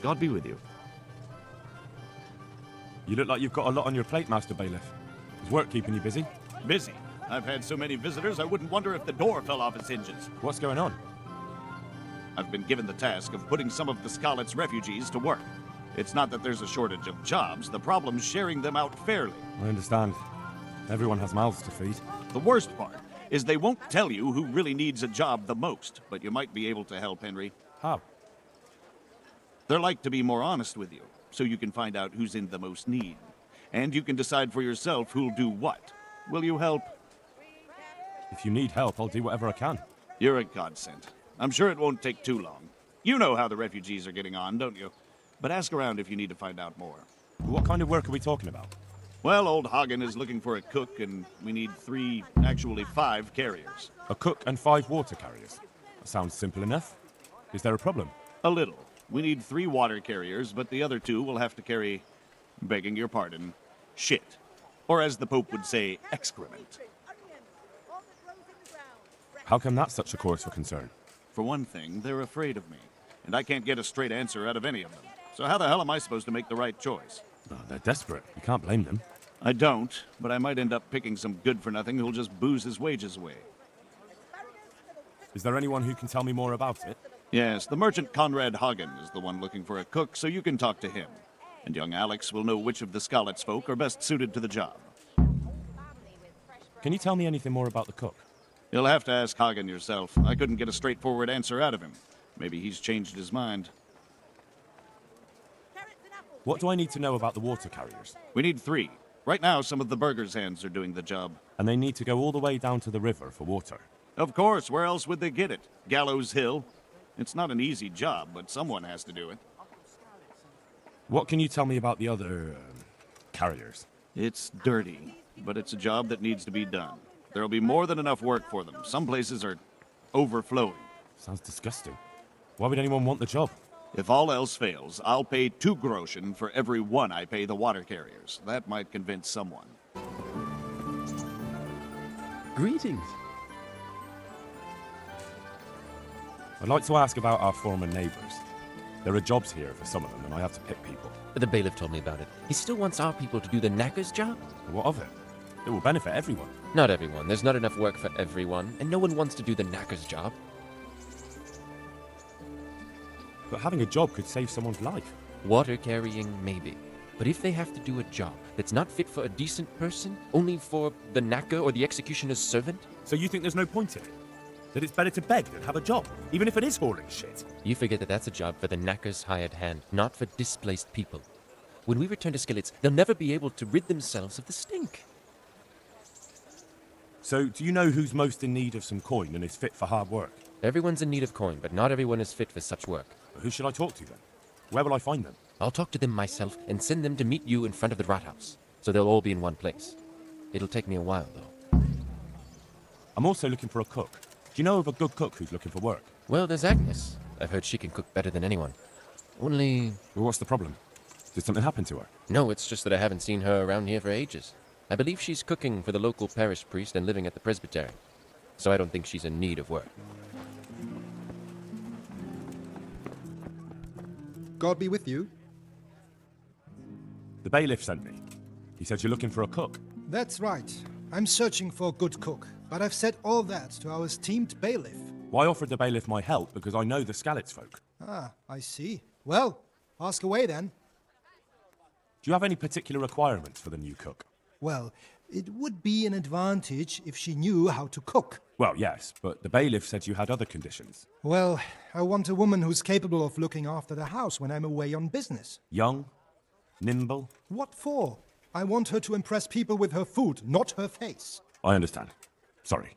God be with you. You look like you've got a lot on your plate, Master Bailiff. Is work keeping you busy? Busy. I've had so many visitors, I wouldn't wonder if the door fell off its hinges. What's going on? I've been given the task of putting some of the Skalitz refugees to work. It's not that there's a shortage of jobs, the problem's sharing them out fairly. I understand. Everyone has mouths to feed. The worst part is they won't tell you who really needs a job the most, but you might be able to help, Henry. How? They're like to be more honest with you, so you can find out who's in the most need. And you can decide for yourself who'll do what. Will you help? If you need help, I'll do whatever I can. You're a godsend. I'm sure it won't take too long. You know how the refugees are getting on, don't you? But ask around if you need to find out more. What kind of work are we talking about? Well, old Hagen is looking for a cook, and we need 5 carriers. A cook and 5 water carriers. That sounds simple enough. Is there a problem? A little. We need 3 water carriers, but the other 2 will have to carry, begging your pardon, shit. Or as the Pope would say, excrement. How come that's such a cause for concern? For one thing, they're afraid of me, and I can't get a straight answer out of any of them. So how the hell am I supposed to make the right choice? Oh, they're desperate. You can't blame them. I don't, but I might end up picking some good-for-nothing who'll just booze his wages away. Is there anyone who can tell me more about it? Yes, the merchant Conrad Hagen is the one looking for a cook, so you can talk to him. And young Alex will know which of the Skalitz folk are best suited to the job. Can you tell me anything more about the cook? You'll have to ask Hagen yourself. I couldn't get a straightforward answer out of him. Maybe he's changed his mind. What do I need to know about the water carriers? We need 3. Right now, some of the burgers' hands are doing the job. And they need to go all the way down to the river for water. Of course, where else would they get it? Gallows Hill? It's not an easy job, but someone has to do it. What can you tell me about the other carriers? It's dirty, but it's a job that needs to be done. There'll be more than enough work for them. Some places are overflowing. Sounds disgusting. Why would anyone want the job? If all else fails, I'll pay 2 groschen for every 1 I pay the water carriers. That might convince someone. Greetings. I'd like to ask about our former neighbors. There are jobs here for some of them, and I have to pick people. The bailiff told me about it. He still wants our people to do the knacker's job? What of it? It will benefit everyone. Not everyone. There's not enough work for everyone, and no one wants to do the knacker's job. But having a job could save someone's life. Water carrying, maybe. But if they have to do a job that's not fit for a decent person, only for the knacker or the executioner's servant? So you think there's no point in it? That it's better to beg than have a job, even if it is hauling shit? You forget that that's a job for the knacker's hired hand, not for displaced people. When we return to Skalitz, they'll never be able to rid themselves of the stink. So, do you know who's most in need of some coin and is fit for hard work? Everyone's in need of coin, but not everyone is fit for such work. Who should I talk to then? Where will I find them? I'll talk to them myself and send them to meet you in front of the Rathaus, so they'll all be in one place. It'll take me a while, though. I'm also looking for a cook. Do you know of a good cook who's looking for work? Well, there's Agnes. I've heard she can cook better than anyone. Only... Well, what's the problem? Did something happen to her? No, it's just that I haven't seen her around here for ages. I believe she's cooking for the local parish priest and living at the presbytery. So I don't think she's in need of work. God be with you. The bailiff sent me. He said you're looking for a cook. That's right. I'm searching for a good cook, but I've said all that to our esteemed bailiff. Well, I offered the bailiff my help because I know the Skalitz folk. Ah, I see. Well, ask away then. Do you have any particular requirements for the new cook? Well, it would be an advantage if she knew how to cook. Well, yes, but the bailiff said you had other conditions. Well, I want a woman who's capable of looking after the house when I'm away on business. Young? Nimble? What for? I want her to impress people with her food, not her face. I understand. Sorry.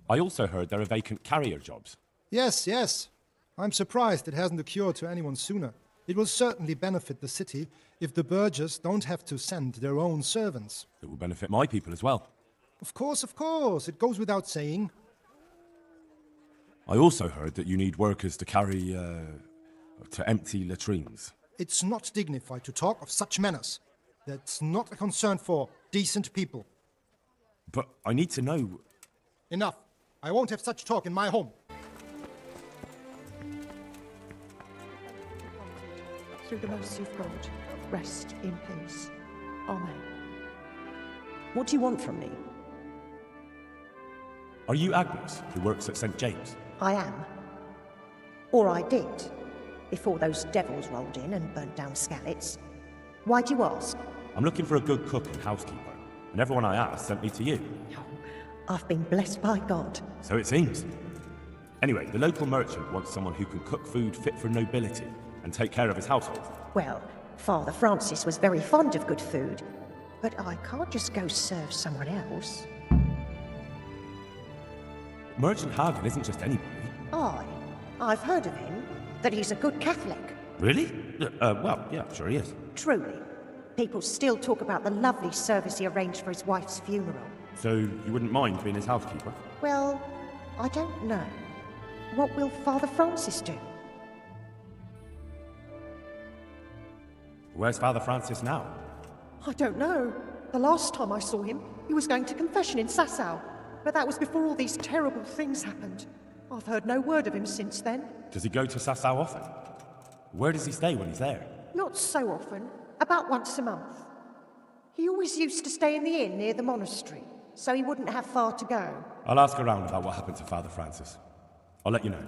I also heard there are vacant carrier jobs. Yes, yes. I'm surprised it hasn't occurred to anyone sooner. It will certainly benefit the city if the burghers don't have to send their own servants. It will benefit my people as well. Of course, it goes without saying. I also heard that you need workers to carry, to empty latrines. It's not dignified to talk of such manners. That's not a concern for decent people. But I need to know... Enough. I won't have such talk in my home. through the mercy of God, rest in peace. Amen. What do you want from me? Are you Agnes, who works at St. James? I am. Or I did, before those devils rolled in and burnt down Skalitz. Why do you ask? I'm looking for a good cook and housekeeper, and everyone I asked sent me to you. I've been blessed by God. So it seems. Anyway, the local merchant wants someone who can cook food fit for nobility and take care of his household. Well, Father Francis was very fond of good food, but I can't just go serve someone else. Merchant Hagen isn't just anybody. I've heard of him, that he's a good Catholic. Really? Well, yeah, sure he is. Truly. People still talk about the lovely service he arranged for his wife's funeral. So you wouldn't mind being his housekeeper? Well, I don't know. What will Father Francis do? Where's Father Francis now? I don't know. The last time I saw him, he was going to confession in Sasau. But that was before all these terrible things happened. I've heard no word of him since then. Does he go to Sasau often? Where does he stay when he's there? Not so often. About once a month. He always used to stay in the inn near the monastery, so he wouldn't have far to go. I'll ask around about what happened to Father Francis. I'll let you know.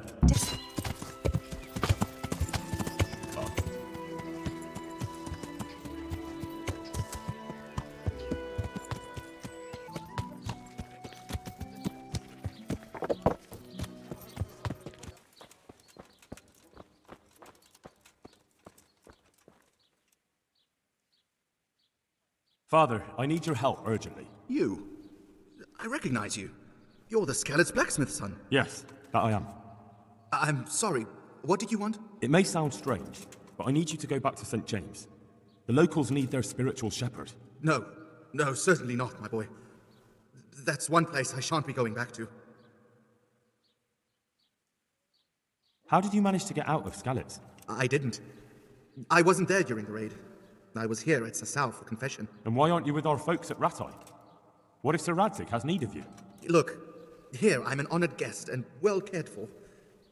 Father, I need your help urgently. You? I recognize you. You're the Skalitz blacksmith's son. Yes, that I am. I'm sorry. What did you want? It may sound strange, but I need you to go back to St. James. The locals need their spiritual shepherd. No, certainly not, my boy. That's one place I shan't be going back to. How did you manage to get out of Skalitz? I didn't. I wasn't there during the raid. I was here at Sasau for confession. And why aren't you with our folks at Rattay? What if Sir Radzig has need of you? Look, here I'm an honored guest and well cared for.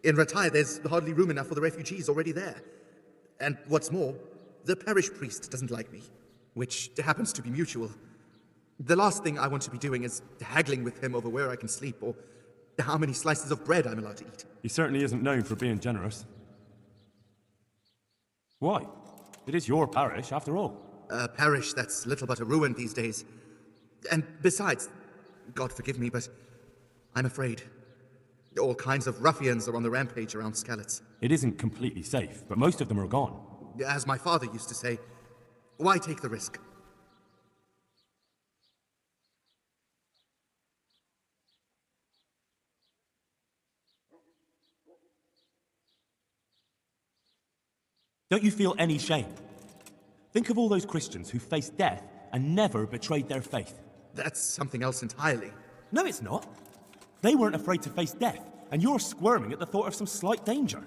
In Rattay, there's hardly room enough for the refugees already there. And what's more, the parish priest doesn't like me, which happens to be mutual. The last thing I want to be doing is haggling with him over where I can sleep or how many slices of bread I'm allowed to eat. He certainly isn't known for being generous. Why? It is your parish, after all. A parish that's little but a ruin these days. And besides, God forgive me, but I'm afraid. All kinds of ruffians are on the rampage around Skalitz. It isn't completely safe, but most of them are gone. As my father used to say, why take the risk? Don't you feel any shame? Think of all those Christians who faced death and never betrayed their faith. That's something else entirely. No, it's not. They weren't afraid to face death, and you're squirming at the thought of some slight danger.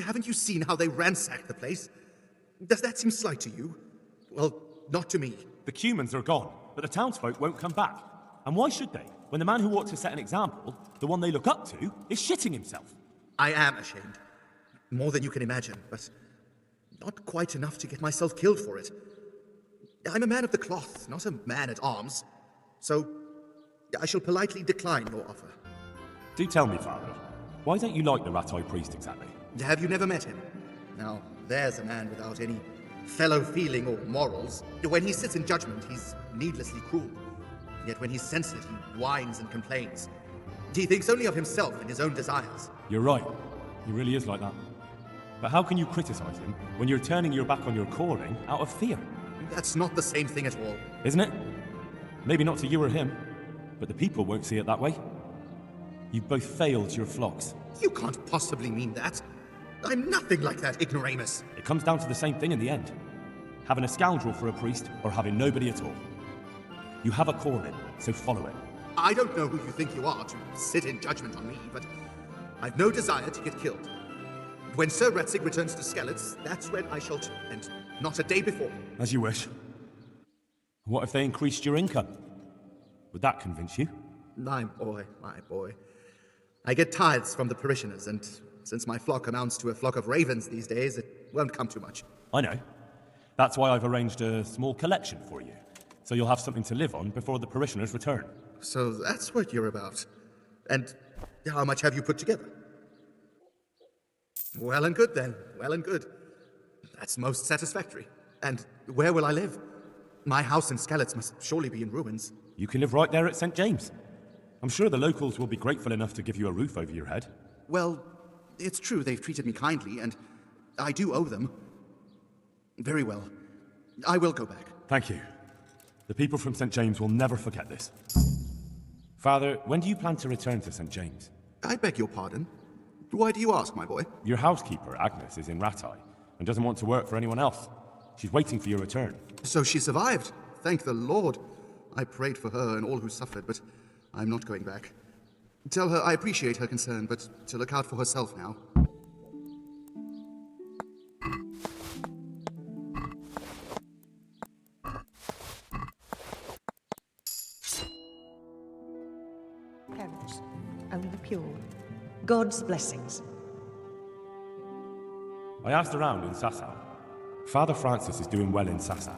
Haven't you seen how they ransacked the place? Does that seem slight to you? Well, not to me. The Cumans are gone, but the townsfolk won't come back. And why should they, when the man who ought to set an example, the one they look up to, is shitting himself? I am ashamed. More than you can imagine, but not quite enough to get myself killed for it. I'm a man of the cloth, not a man at arms. So, I shall politely decline your offer. Do tell me, Father, why don't you like the Rattay priest exactly? Have you never met him? Now, there's a man without any fellow feeling or morals. When he sits in judgment, he's needlessly cruel. Yet when he's censored, he whines and complains. He thinks only of himself and his own desires. You're right. He really is like that. But how can you criticize him when you're turning your back on your calling out of fear? That's not the same thing at all. Isn't it? Maybe not to you or him, but the people won't see it that way. You both failed your flocks. You can't possibly mean that. I'm nothing like that ignoramus. It comes down to the same thing in the end. Having a scoundrel for a priest or having nobody at all. You have a calling, so follow it. I don't know who you think you are to sit in judgment on me, but I've no desire to get killed. When Sir Radzig returns to Skalitz, that's when I shall, and not a day before. As you wish. What if they increased your income? Would that convince you? My boy. I get tithes from the parishioners, and since my flock amounts to a flock of ravens these days, it won't come to much. I know. That's why I've arranged a small collection for you, so you'll have something to live on before the parishioners return. So that's what you're about. And how much have you put together? Well and good then, well and good. That's most satisfactory. And where will I live? My house in Skalitz must surely be in ruins. You can live right there at St. James. I'm sure the locals will be grateful enough to give you a roof over your head. Well, it's true they've treated me kindly, and I do owe them. Very well. I will go back. Thank you. The people from St. James will never forget this. Father, when do you plan to return to St. James? I beg your pardon. Why do you ask, my boy? Your housekeeper, Agnes, is in Rattay and doesn't want to work for anyone else. She's waiting for your return. So she survived. Thank the Lord. I prayed for her and all who suffered, but I'm not going back. Tell her I appreciate her concern, but to look out for herself now. Perils, only the pure. God's blessings. I asked around in Sasau. Father Francis is doing well in Sasau.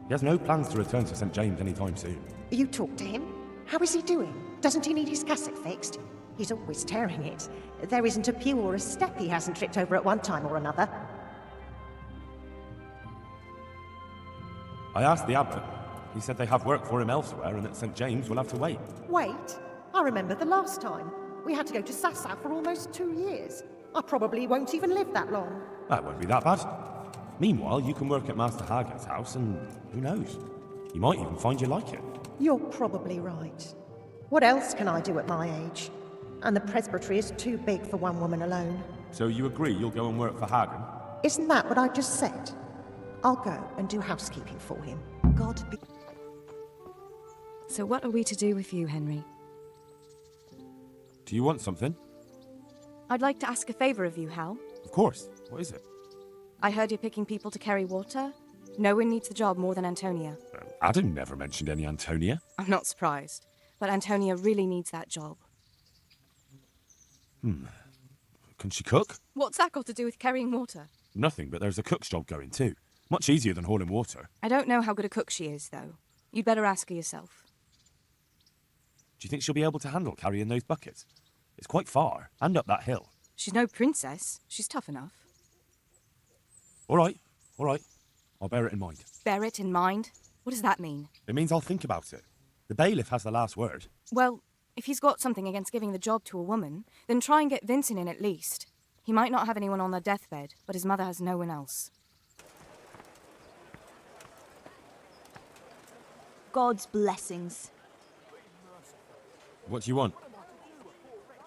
He has no plans to return to St. James anytime soon. You talked to him? How is he doing? Doesn't he need his cassock fixed? He's always tearing it. There isn't a pew or a step he hasn't tripped over at one time or another. I asked the abbot. He said they have work for him elsewhere and that St. James will have to wait. Wait, I remember the last time. We had to go to Sasau for almost 2 years. I probably won't even live that long. That won't be that bad. Meanwhile, you can work at Master Hagen's house and who knows? You might even find you like it. You're probably right. What else can I do at my age? And the presbytery is too big for one woman alone. So you agree you'll go and work for Hagen? Isn't that what I just said? I'll go and do housekeeping for him. God be... So what are we to do with you, Henry? Do you want something? I'd like to ask a favor of you, Hal. Of course. What is it? I heard you're picking people to carry water. No one needs the job more than Antonia. Adam never mentioned any Antonia. I'm not surprised, but Antonia really needs that job. Can she cook? What's that got to do with carrying water? Nothing, but there's a cook's job going too. Much easier than hauling water. I don't know how good a cook she is, though. You'd better ask her yourself. Do you think she'll be able to handle carrying those buckets? It's quite far, and up that hill. She's no princess. She's tough enough. All right. I'll bear it in mind. Bear it in mind? What does that mean? It means I'll think about it. The bailiff has the last word. Well, if he's got something against giving the job to a woman, then try and get Vincent in at least. He might not have anyone on their deathbed, but his mother has no one else. God's blessings. What do you want?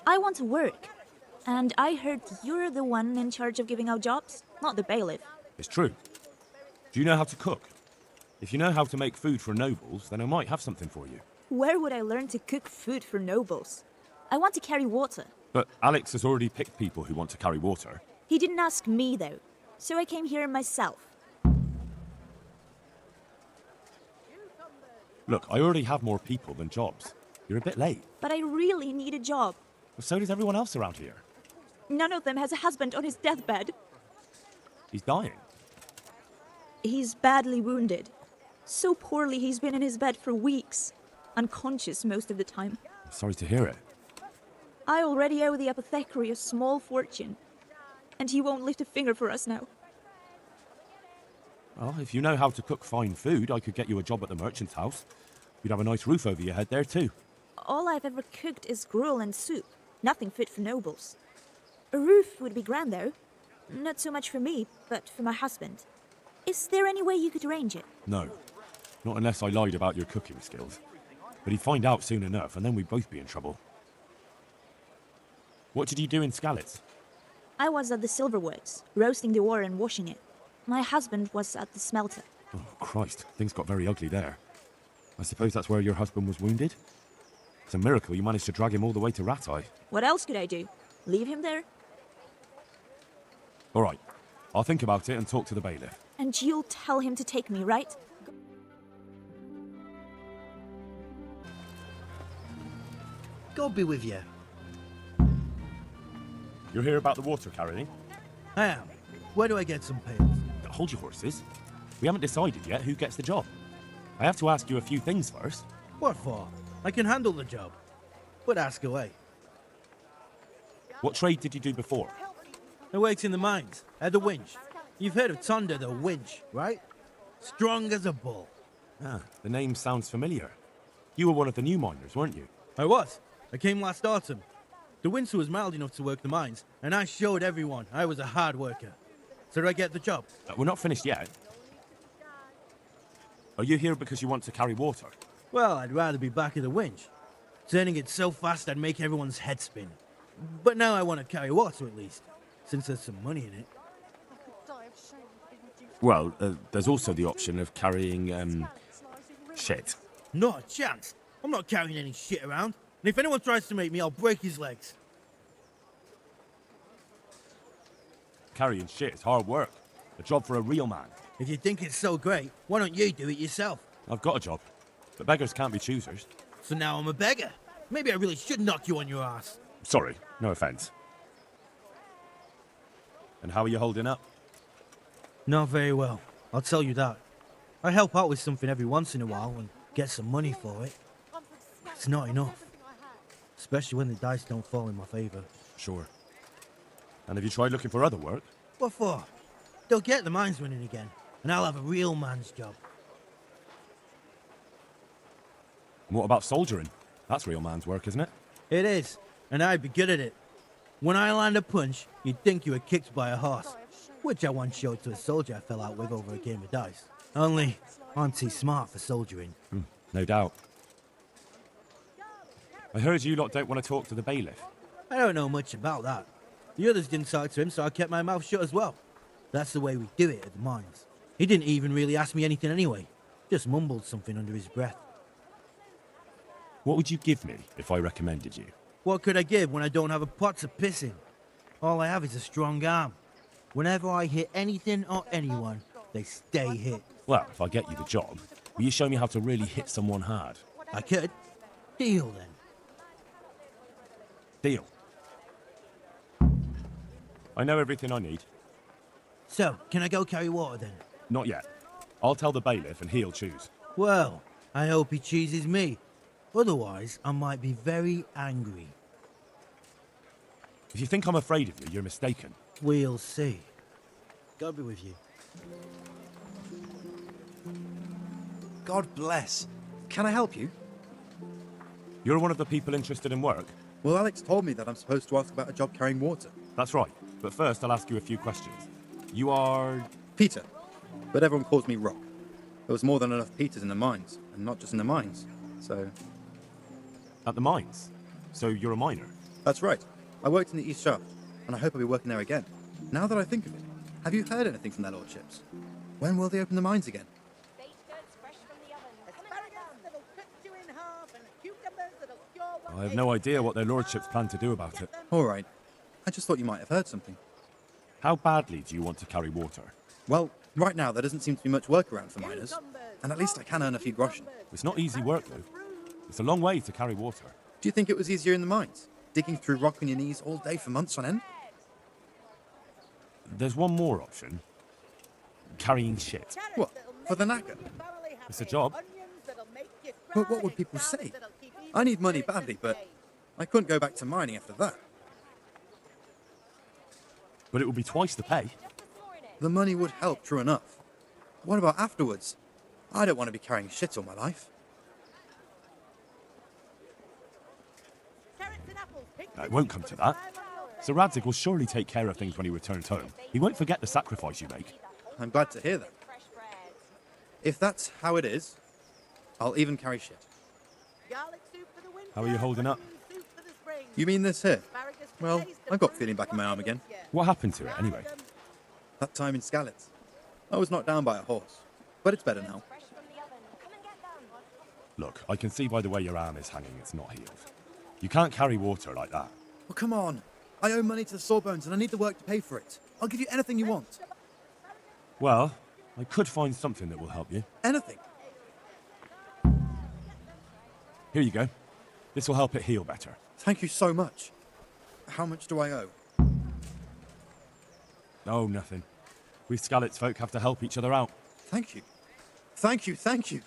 I want to work. And I heard you're the one in charge of giving out jobs, not the bailiff. It's true. Do you know how to cook? If you know how to make food for nobles, then I might have something for you. Where would I learn to cook food for nobles? I want to carry water. But Alex has already picked people who want to carry water. He didn't ask me, though, so I came here myself. Look, I already have more people than jobs. You're a bit late. But I really need a job. Well, so does everyone else around here. None of them has a husband on his deathbed. He's dying. He's badly wounded. So poorly he's been in his bed for weeks. Unconscious most of the time. I'm sorry to hear it. I already owe the apothecary a small fortune. And he won't lift a finger for us now. Well, if you know how to cook fine food, I could get you a job at the merchant's house. You'd have a nice roof over your head there too. All I've ever cooked is gruel and soup. Nothing fit for nobles. A roof would be grand, though. Not so much for me, but for my husband. Is there any way you could arrange it? No. Not unless I lied about your cooking skills. But he'd find out soon enough, and then we'd both be in trouble. What did you do in Skalitz? I was at the silverworks, roasting the ore and washing it. My husband was at the smelter. Oh, Christ. Things got very ugly there. I suppose that's where your husband was wounded? It's a miracle you managed to drag him all the way to Rattay. What else could I do? Leave him there? All right. I'll think about it and talk to the bailiff. And you'll tell him to take me, right? God be with you. You're here about the water carrying? I am. Where do I get some pails? Hold your horses. We haven't decided yet who gets the job. I have to ask you a few things first. What for? I can handle the job. But ask away. What trade did you do before? I worked in the mines, at the winch. You've heard of Thunder the winch, right? Strong as a bull. Ah, the name sounds familiar. You were one of the new miners, weren't you? I was. I came last autumn. The winter was mild enough to work the mines, and I showed everyone I was a hard worker. So did I get the job? We're not finished yet. Are you here because you want to carry water? Well, I'd rather be back at the winch. Turning it so fast I'd make everyone's head spin. But now I want to carry water at least, since there's some money in it. Well, there's also the option of carrying, shit. Not a chance. I'm not carrying any shit around. And if anyone tries to make me, I'll break his legs. Carrying shit is hard work. A job for a real man. If you think it's so great, why don't you do it yourself? I've got a job. But beggars can't be choosers. So now I'm a beggar. Maybe I really should knock you on your ass. Sorry, no offense. And how are you holding up? Not very well, I'll tell you that. I help out with something every once in a while and get some money for it. It's not enough. Especially when the dice don't fall in my favor. Sure. And have you tried looking for other work? What for? They'll get the mines running again, and I'll have a real man's job. And what about soldiering? That's real man's work, isn't it? It is, and I'd be good at it. When I land a punch, you'd think you were kicked by a horse, which I once showed to a soldier I fell out with over a game of dice. Only, I'm too smart for soldiering. No doubt. I heard you lot don't want to talk to the bailiff. I don't know much about that. The others didn't talk to him, so I kept my mouth shut as well. That's the way we do it at the mines. He didn't even really ask me anything anyway. Just mumbled something under his breath. What would you give me if I recommended you? What could I give when I don't have a pot to piss in? All I have is a strong arm. Whenever I hit anything or anyone, they stay hit. Well, if I get you the job, will you show me how to really hit someone hard? I could. Deal then. Deal. I know everything I need. So, can I go carry water then? Not yet. I'll tell the bailiff and he'll choose. Well, I hope he chooses me. Otherwise, I might be very angry. If you think I'm afraid of you, you're mistaken. We'll see. God be with you. God bless. Can I help you? You're one of the people interested in work? Well, Alex told me that I'm supposed to ask about a job carrying water. That's right. But first, I'll ask you a few questions. You are... Peter. But everyone calls me Rock. There was more than enough Peters in the mines, and not just in the mines. So... At the mines? So you're a miner? That's right. I worked in the East Shaft, and I hope I'll be working there again. Now that I think of it, have you heard anything from their lordships? When will they open the mines again? I have no idea what their lordships plan to do about it. All right. I just thought you might have heard something. How badly do you want to carry water? Well, right now there doesn't seem to be much work around for miners, and at least I can earn a few groschen. It's not easy work, though. It's a long way to carry water. Do you think it was easier in the mines? Digging through rock on your knees all day for months on end? There's one more option. Carrying shit. What? For the knacker? It's a job. But what would people say? I need money badly, but I couldn't go back to mining after that. But it will be twice the pay. The money would help, true enough. What about afterwards? I don't want to be carrying shit all my life. It won't come to that. Sir Radzig will surely take care of things when he returns home. He won't forget the sacrifice you make. I'm glad to hear that. If that's how it is, I'll even carry shit. How are you holding up? You mean this here? Well, I've got feeling back in my arm again. What happened to it, anyway? That time in Skalitz. I was knocked down by a horse, but it's better now. Look, I can see by the way your arm is hanging it's not healed. You can't carry water like that. Well, come on. I owe money to the Sawbones and I need the work to pay for it. I'll give you anything you want. Well, I could find something that will help you. Anything? Here you go. This will help it heal better. Thank you so much. How much do I owe? Oh, nothing. We Skalitz folk have to help each other out. Thank you. Thank you, thank you.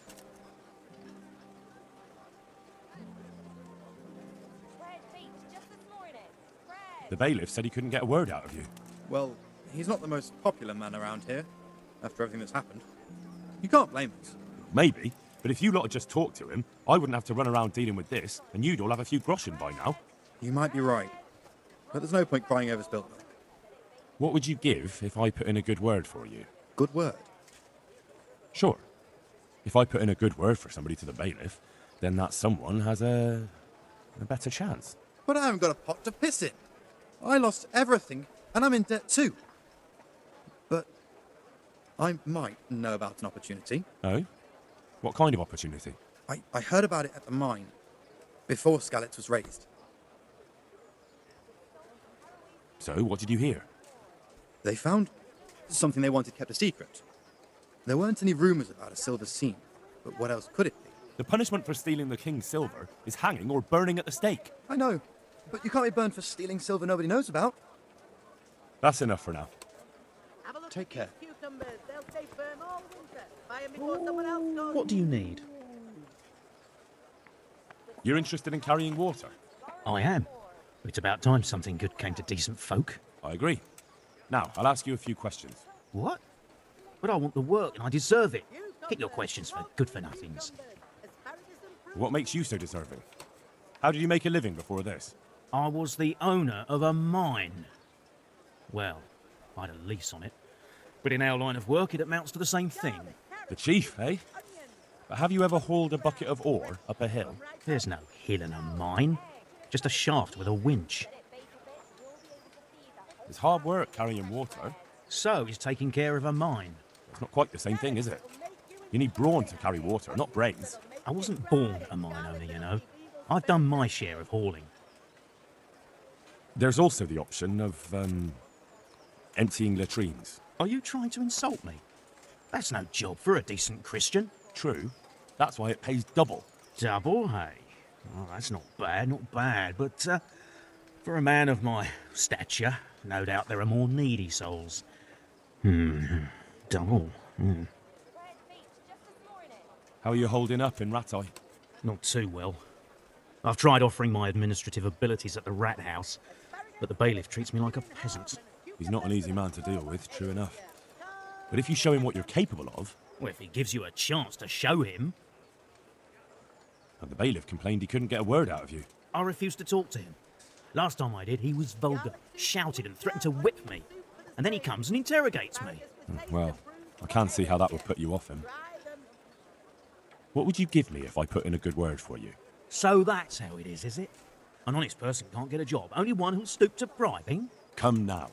The bailiff said he couldn't get a word out of you. Well, he's not the most popular man around here, after everything that's happened. You can't blame us. Maybe, but if you lot had just talked to him, I wouldn't have to run around dealing with this, and you'd all have a few groschen by now. You might be right, but there's no point crying over spilled milk. What would you give if I put in a good word for you? Good word? Sure. If I put in a good word for somebody to the bailiff, then that someone has a better chance. But I haven't got a pot to piss in. I lost everything, and I'm in debt too. But I might know about an opportunity. Oh? What kind of opportunity? I heard about it at the mine, before Skalitz was raised. So, what did you hear? They found something they wanted kept a secret. There weren't any rumours about a silver scene, but what else could it be? The punishment for stealing the king's silver is hanging or burning at the stake. I know, but you can't be burned for stealing silver nobody knows about. That's enough for now. Take care. What do you need? You're interested in carrying water? I am. It's about time something good came to decent folk. I agree. Now, I'll ask you a few questions. What? But I want the work and I deserve it. Keep your questions for good-for-nothings. What makes you so deserving? How did you make a living before this? I was the owner of a mine. Well, I had a lease on it. But in our line of work, it amounts to the same thing. The chief, eh? But have you ever hauled a bucket of ore up a hill? There's no hill in a mine. Just a shaft with a winch. It's hard work carrying water. So is taking care of a mine. It's not quite the same thing, is it? You need brawn to carry water, not brains. I wasn't born a mine owner, you know. I've done my share of hauling. There's also the option of, emptying latrines. Are you trying to insult me? That's no job for a decent Christian. True. That's why it pays double. Double, hey? Oh, that's not bad, but for a man of my stature, no doubt there are more needy souls. Double. How are you holding up in Ratai? Not too well. I've tried offering my administrative abilities at the rat house, but the bailiff treats me like a peasant. He's not an easy man to deal with, true enough. But if you show him what you're capable of... Well, if he gives you a chance to show him... And the bailiff complained he couldn't get a word out of you. I refused to talk to him. Last time I did, he was vulgar, shouted and threatened to whip me. And then he comes and interrogates me. Well, I can't see how that would put you off him. What would you give me if I put in a good word for you? So that's how it is it? An honest person can't get a job, only one who'll stoop to bribing? Come now.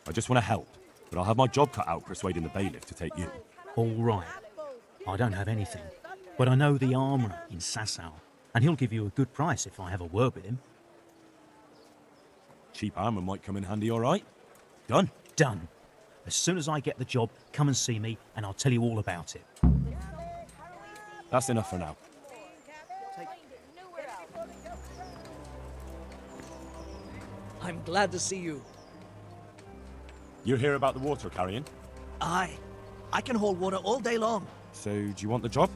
I just want to help, but I'll have my job cut out persuading the bailiff to take you. All right. I don't have anything, but I know the armourer in Sasau, and he'll give you a good price if I have a word with him. Cheap armour might come in handy, all right? Done? Done. As soon as I get the job, come and see me, and I'll tell you all about it. That's enough for now. I'm glad to see you. You're here about the water carrying? I can hold water all day long. So, do you want the job?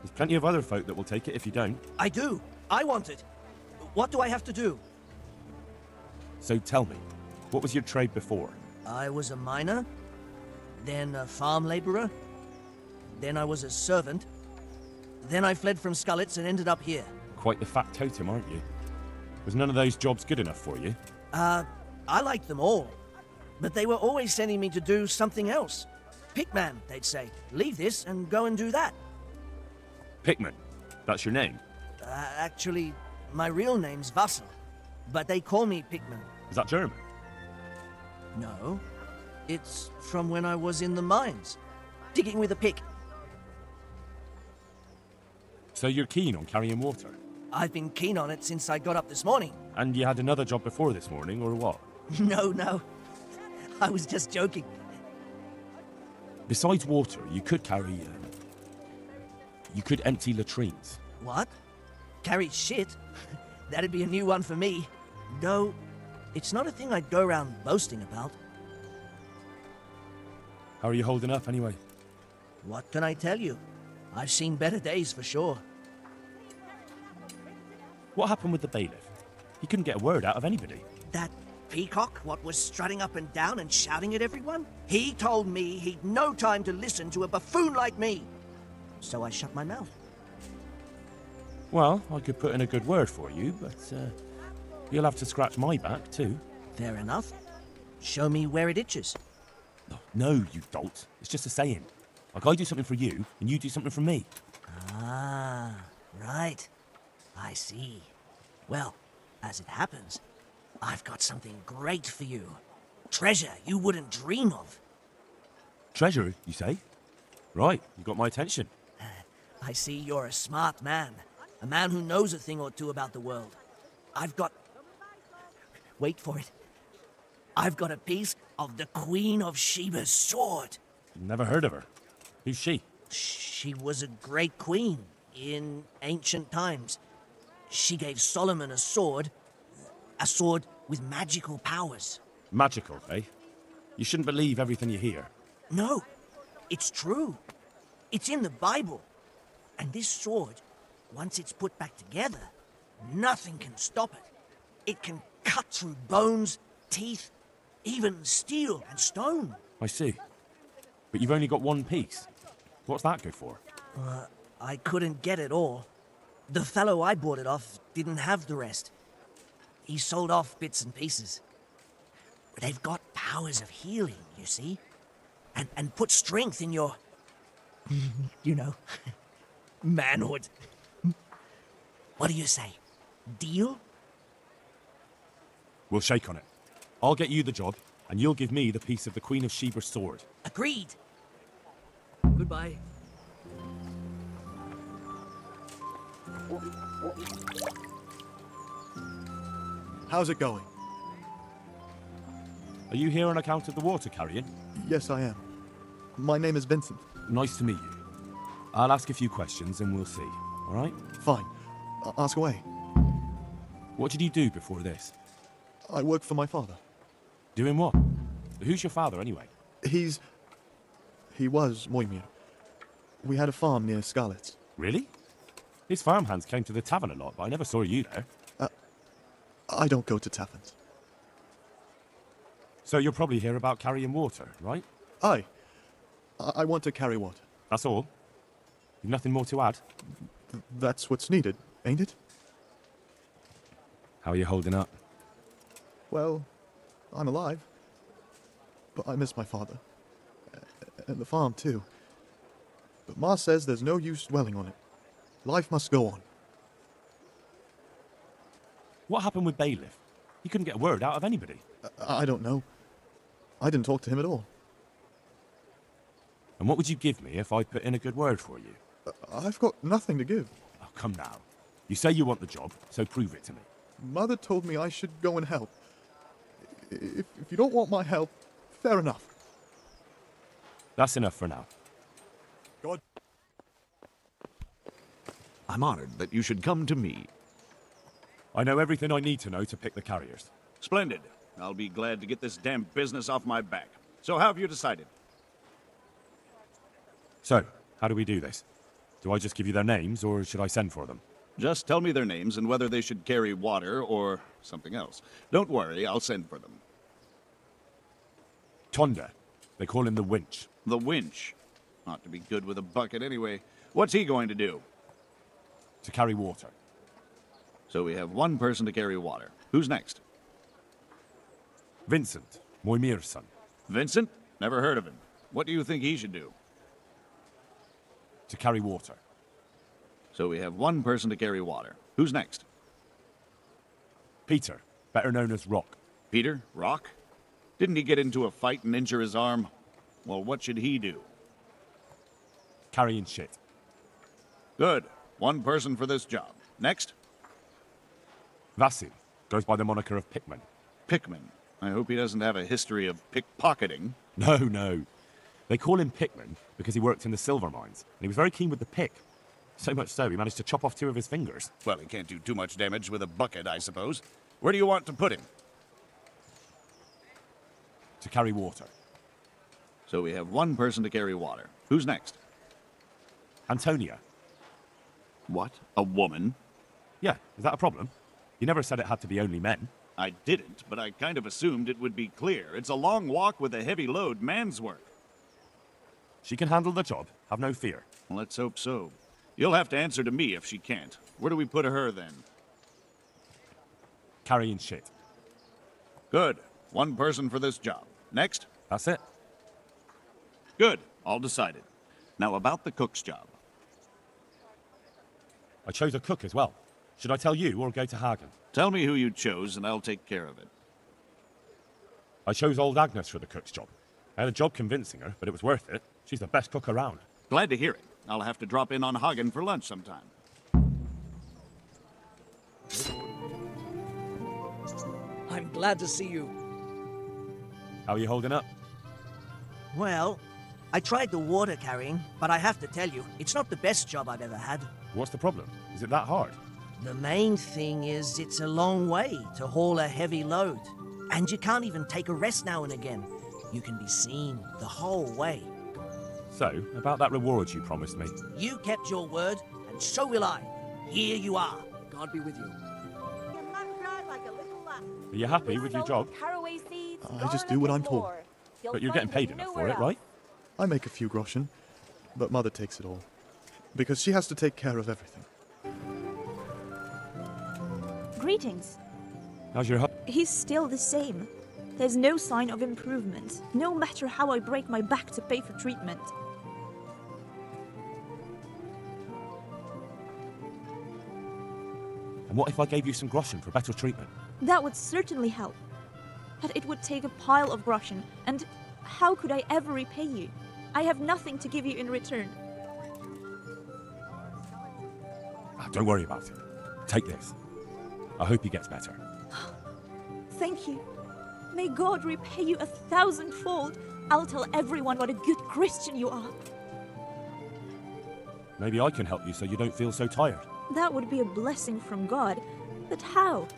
There's plenty of other folk that will take it if you don't. I do. I want it. What do I have to do? So tell me, what was your trade before? I was a miner, then a farm laborer, then I was a servant, then I fled from Skalitz and ended up here. Quite the fat totem, aren't you? Was none of those jobs good enough for you? I liked them all, but they were always sending me to do something else. Pickman, they'd say. Leave this and go and do that. Pickman? That's your name? Actually, my real name's Vassal, but they call me Pickman. Is that German? No. It's from when I was in the mines, digging with a pick. So you're keen on carrying water? I've been keen on it since I got up this morning. And you had another job before this morning, or what? No. I was just joking. Besides water, you could carry... you could empty latrines. What? Carry shit? That'd be a new one for me. No, it's not a thing I'd go around boasting about. How are you holding up, anyway? What can I tell you? I've seen better days for sure. What happened with the bailiff? He couldn't get a word out of anybody. That peacock, what was strutting up and down and shouting at everyone? He told me he'd no time to listen to a buffoon like me. So I shut my mouth. Well, I could put in a good word for you, but you'll have to scratch my back too. Fair enough. Show me where it itches. No, you dolt. It's just a saying. Like I do something for you, and you do something for me. Ah, right. I see. Well, as it happens, I've got something great for you. Treasure you wouldn't dream of. Treasure, you say? Right, you got my attention. I see you're a smart man. A man who knows a thing or two about the world. I've got... Wait for it. I've got a piece of the Queen of Sheba's sword. Never heard of her. Who's she? She was a great queen in ancient times. She gave Solomon a sword with magical powers. Magical, eh? You shouldn't believe everything you hear. No, it's true. It's in the Bible. And this sword, once it's put back together, nothing can stop it. It can cut through bones, teeth, even steel and stone. I see. But you've only got one piece. What's that good for? I couldn't get it all. The fellow I bought it off didn't have the rest. He sold off bits and pieces. They've got powers of healing, you see? And put strength in your... you know, manhood. What do you say? Deal? We'll shake on it. I'll get you the job, and you'll give me the piece of the Queen of Sheba's sword. Agreed. Goodbye. How's it going? Are you here on account of the water carrying? Yes, I am. My name is Vincent. Nice to meet you. I'll ask a few questions and we'll see, all right? Fine. Ask away. What did you do before this? I work for my father. Doing what? Who's your father, anyway? He was Moimir. We had a farm near Skalitz. Really? His farmhands came to the tavern a lot, but I never saw you there. I don't go to taverns. So you're probably here about carrying water, right? Aye. I want to carry water. That's all? You've nothing more to add? That's what's needed, ain't it? How are you holding up? Well, I'm alive. But I miss my father. And the farm, too. But Ma says there's no use dwelling on it. Life must go on. What happened with Bailiff? He couldn't get a word out of anybody. I don't know. I didn't talk to him at all. And what would you give me if I put in a good word for you? I've got nothing to give. Oh, come now. You say you want the job, so prove it to me. Mother told me I should go and help. If you don't want my help, fair enough. That's enough for now. God. I'm honored that you should come to me. I know everything I need to know to pick the carriers. Splendid. I'll be glad to get this damn business off my back. So how have you decided? So, how do we do this? Do I just give you their names, or should I send for them? Just tell me their names and whether they should carry water or something else. Don't worry, I'll send for them. Tonda. They call him the Winch. The Winch. Ought to be good with a bucket anyway. What's he going to do? To carry water. So we have one person to carry water. Who's next? Vincent, Moimir's son. Vincent? Never heard of him. What do you think he should do? To carry water. So we have one person to carry water. Who's next? Peter, better known as Rock. Peter? Rock? Didn't he get into a fight and injure his arm? Well, what should he do? Carrying shit. Good. One person for this job. Next? Vasil goes by the moniker of Pickman. Pickman. I hope he doesn't have a history of pickpocketing. No. They call him Pickman because he worked in the silver mines, and he was very keen with the pick. So much so, he managed to chop off 2 of his fingers. Well, he can't do too much damage with a bucket, I suppose. Where do you want to put him? To carry water. So we have one person to carry water. Who's next? Antonia. What? A woman? Yeah, is that a problem? You never said it had to be only men. I didn't, but I kind of assumed it would be clear. It's a long walk with a heavy load, man's work. She can handle the job, have no fear. Let's hope so. You'll have to answer to me if she can't. Where do we put her then? Carrying shit. Good. One person for this job. Next? That's it. Good. All decided. Now about the cook's job. I chose a cook as well. Should I tell you or go to Hagen? Tell me who you chose and I'll take care of it. I chose old Agnes for the cook's job. I had a job convincing her, but it was worth it. She's the best cook around. Glad to hear it. I'll have to drop in on Hagen for lunch sometime. I'm glad to see you. How are you holding up? Well, I tried the water carrying, but I have to tell you, it's not the best job I've ever had. What's the problem? Is it that hard? The main thing is it's a long way to haul a heavy load. And you can't even take a rest now and again. You can be seen the whole way. So, about that reward you promised me. You kept your word, and so will I. Here you are. God be with you. Are you happy with your job? I just do what I'm told. But you're getting paid enough for it, right? I make a few groschen, but Mother takes it all. Because she has to take care of everything. Greetings. How's your He's still the same. There's no sign of improvement, no matter how I break my back to pay for treatment. And what if I gave you some groschen for better treatment? That would certainly help. But it would take a pile of groschen, and how could I ever repay you? I have nothing to give you in return. Don't worry about it. Take this. I hope he gets better. Thank you. May God repay you 1,000-fold. I'll tell everyone what a good Christian you are. Maybe I can help you so you don't feel so tired. That would be a blessing from God. But how?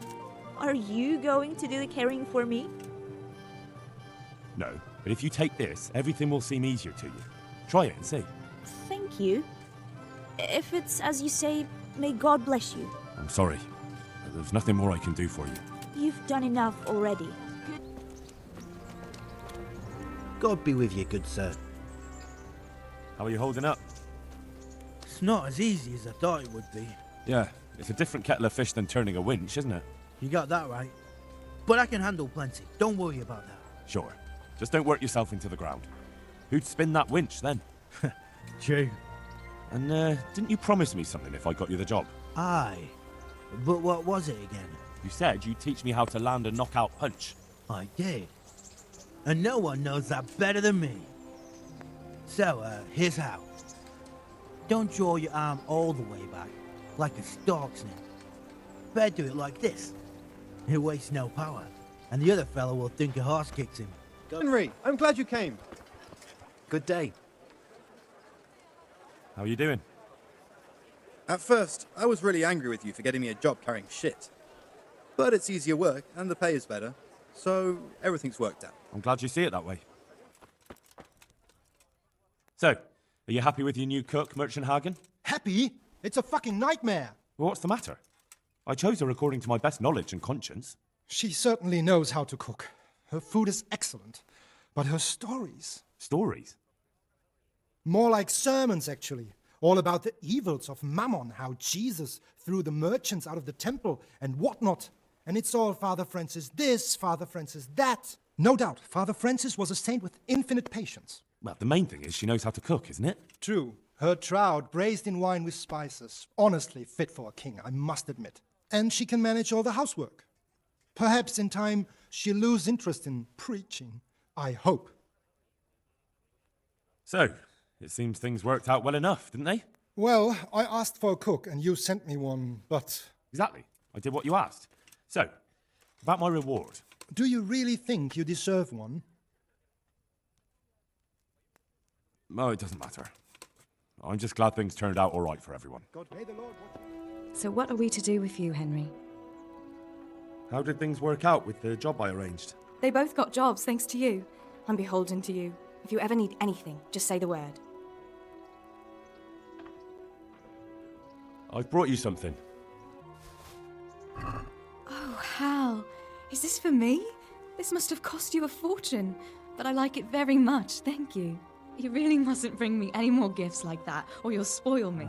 Are you going to do the carrying for me? No, but if you take this, everything will seem easier to you. Try it and see. Thank you. If it's as you say, may God bless you. I'm sorry. There's nothing more I can do for you. You've done enough already. God be with you, good sir. How are you holding up? It's not as easy as I thought it would be. Yeah, it's a different kettle of fish than turning a winch, isn't it? You got that right. But I can handle plenty. Don't worry about that. Sure. Just don't work yourself into the ground. Who'd spin that winch then? True. And didn't you promise me something if I got you the job? Aye. But what was it again? You said you'd teach me how to land a knockout punch. I did. And no one knows that better than me. So, here's how. Don't draw your arm all the way back, like a stork snake. Better do it like this. It wastes no power, and the other fellow will think a horse kicks him. Henry, I'm glad you came. Good day. How are you doing? At first, I was really angry with you for getting me a job carrying shit. But it's easier work, and the pay is better, so everything's worked out. I'm glad you see it that way. So, are you happy with your new cook, Merchant Hagen? Happy? It's a fucking nightmare. Well, what's the matter? I chose her according to my best knowledge and conscience. She certainly knows how to cook. Her food is excellent. But her stories... Stories? More like sermons, actually. All about the evils of Mammon, how Jesus threw the merchants out of the temple and whatnot. And it's all Father Francis this, Father Francis that. No doubt, Father Francis was a saint with infinite patience. Well, the main thing is she knows how to cook, isn't it? True. Her trout braised in wine with spices. Honestly fit for a king, I must admit. And she can manage all the housework. Perhaps in time she'll lose interest in preaching. I hope. So, it seems things worked out well enough, didn't they? Well, I asked for a cook and you sent me one, but... Exactly. I did what you asked. So, about my reward. Do you really think you deserve one? Oh, it doesn't matter. I'm just glad things turned out all right for everyone. So what are we to do with you, Henry? How did things work out with the job I arranged? They both got jobs thanks to you. I'm beholden to you. If you ever need anything, just say the word. I've brought you something. Oh, Hal. Is this for me? This must have cost you a fortune, but I like it very much, thank you. You really mustn't bring me any more gifts like that, or you'll spoil me.